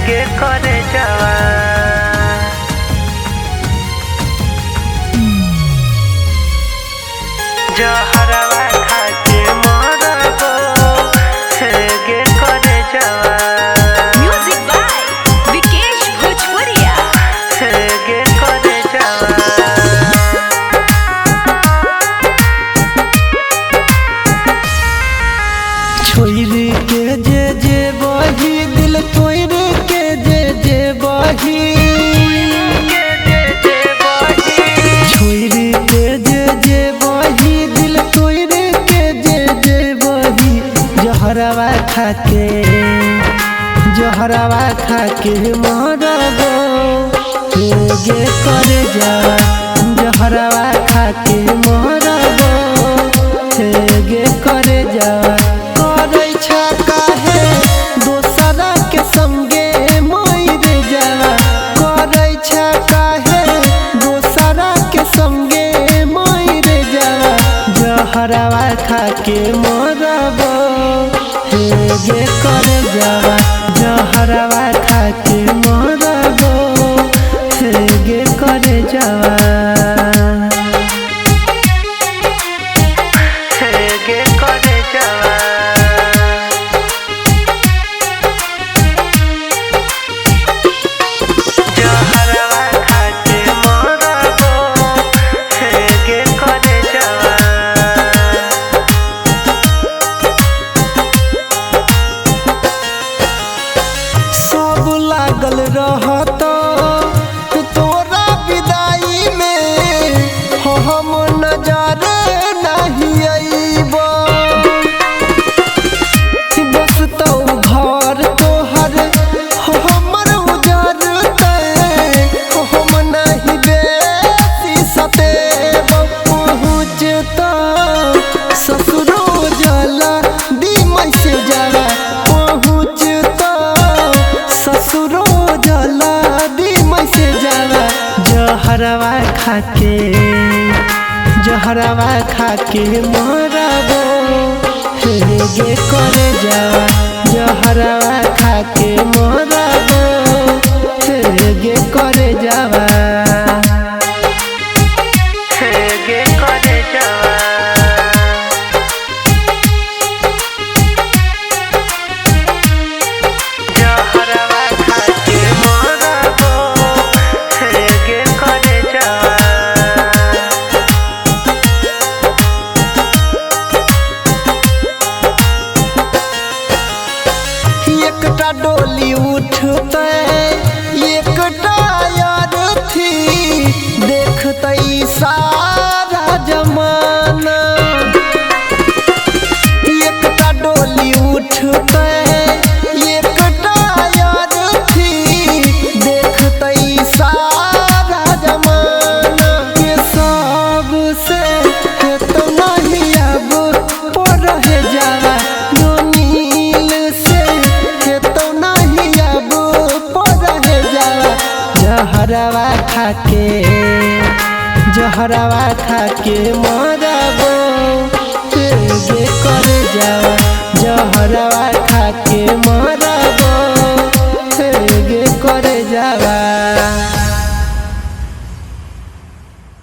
गे करे जावा जहरवा खाके मरबो गे करे जावा। म्यूजिक बाय विकेश भोजपुरिया गे करे जावा छोड़ के जे बही दिल तोड़ के जे बही छोड़ के जे बही दिल तोड़ के जे बही जहरवा खाके मरबो गे करे जावा जहरवा खाके मरबो गे करे जावा। काहे दोसरा के संगे मर जावा करे काहे दोसरा के संगे मर जावा जहरवा खाके मरबो गे करे जावा जहरवा खाके मरबो गे करे जावा गे करे जावा। जहरवा खाके मरबो गे करे जावा सब लागल रहत तोरा विदाई में हम नजर नहीं अइबो बस तो घर तोहर हमर उजरते हम नहीं बेसी सतेब पहुँचता ससुरो जला दिमै से जला पहुँचता ससुरो जला दिमै से जला जहरवा खाके मरबो गे करे जावा जहरवा खाके मरबो गे करे जावा गे करे जावा। जहरवा खाके मरबो गे करे जावा। एकटा डोली उठते एकटा यार थी देखते सारा जमाना एकटा डोली उठते एकटा यार थी देखते सारा जमाना के सब से तो नहीं अब पढ़ जावा नील से तो नहीं अब पढ़ जावा जहरवा खाके